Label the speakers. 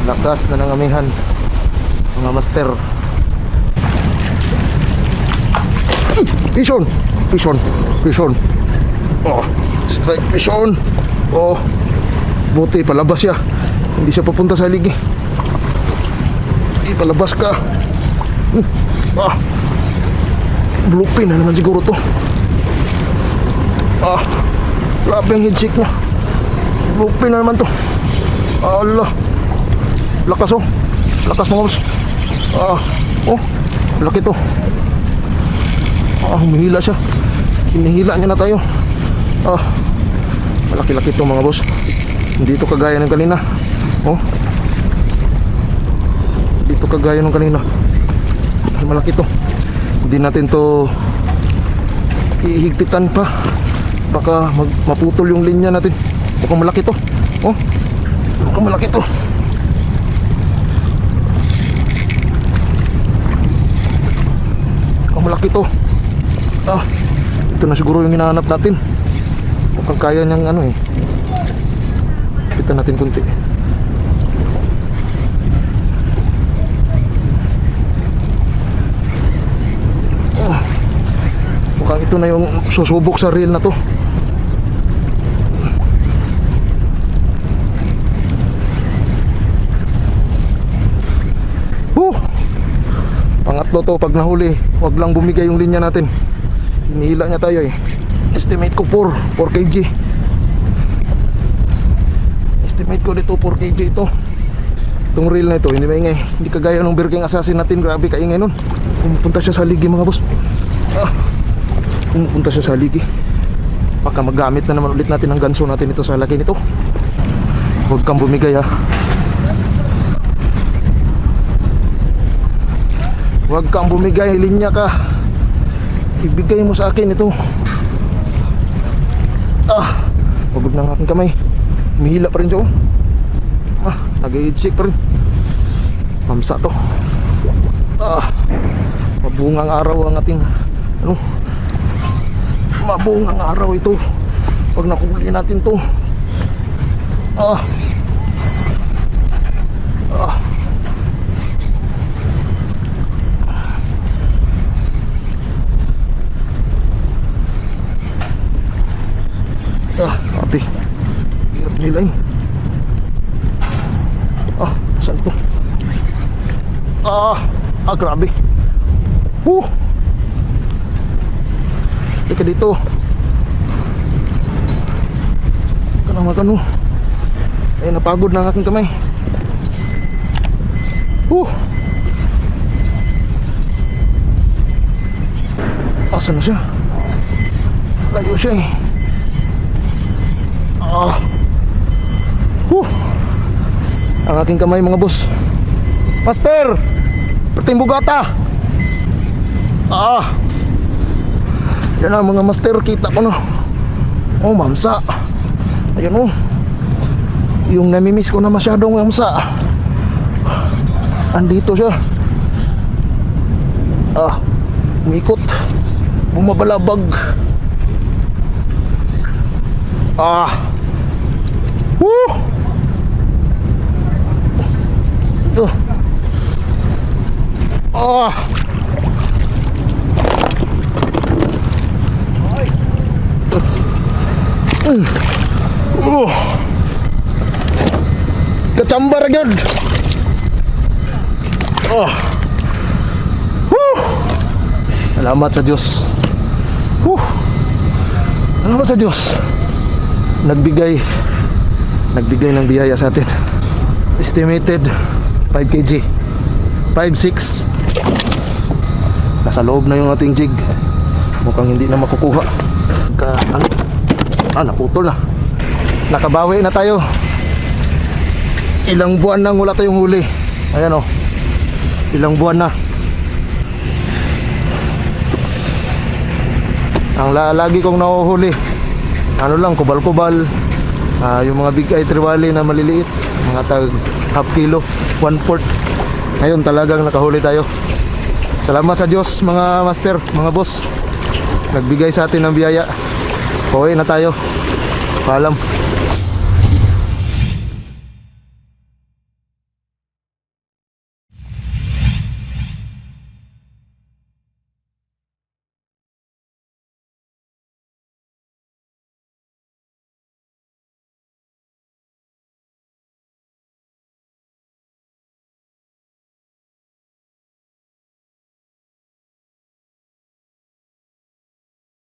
Speaker 1: Lakas na ng amihan, mga master. Pison, pison, pison. Oh, strike pison. Oh, buti palabas siya. Hindi siya papunta sa ligi. Palabas ka. Bluepin na naman siguro to. Grabe ang headshake niya. Bluepin na naman to. Allah, lakas oh. Lakas mga boss. Oh, laki to. Humihila siya. Hinihila niya na tayo. Malaki-laki to mga boss. Hindi to kagaya ng kanina. Oh, hindi to kagaya ng kanina. Malaki to. Hindi natin to ihigpitan pa. Baka maputol yung linya natin. Mukhang malaki to. Oh, mukhang malaki to. Mukhang malaki to. Ito na siguro yung hinahanap natin. Mukhang kaya niyang ano eh. Kita natin kunti. Mukhang ito na yung susubok sa reel na to. Pangatlo to, pag nahuli, wag lang bumigay yung linya natin. Hinihila niya tayo eh. Estimate ko 4 kg. Estimate ko dito 4 kg ito. Itong reel na ito, hindi maingay. Hindi kagaya ng Bear King Assassin natin. Grabe kaingay nun. Pumupunta siya sa ligi mga boss. Pumupunta siya sa ligi. Baka magamit na naman ulit natin ang ganso natin ito sa lagay nito. Huwag kang bumigay ha. Huwag kang bumigay, linya ka. Ibigay mo sa akin ito. Pagod na ang aking kamay. Mihila pa rin siya. Nag-i-check pa rin. Mamsa to. Mabungang araw ang ating mabungang araw ito. Pag nakuli natin to. Grabe. Hirap nila yun. Saan to? Grabe. Teka dito. Magano. Ay, napagod na ang aking kamay. Asan na siya? Layo siya eh. Ang aking kamay mga boss. Master, perting bugata. Yan na mga master, kita ko no. Mamsa. Ayun yung namimiss ko na masyadong mamsa. Andito siya. Umikot. Bumabalabag. Kacambar agad. Salamat sa Diyos. Salamat sa Diyos. Nagbigay ng biyaya sa atin. Estimated 5 kg 5-6. Nasa loob na yung ating jig. Mukhang hindi na makukuha. Naputol na. Nakabawi na tayo. Ilang buwan nang wala tayong huli. Ayan ilang buwan na. Ang lagi kong nahuhuli lang, kubal-kubal. Yung mga big eye trevally na maliliit, mga tag half kilo, 1/4. Ngayon talagang nakahuli tayo. Salamat sa Diyos mga master, mga boss. Nagbigay sa atin ng biyaya. Pauwi na tayo. Paalam.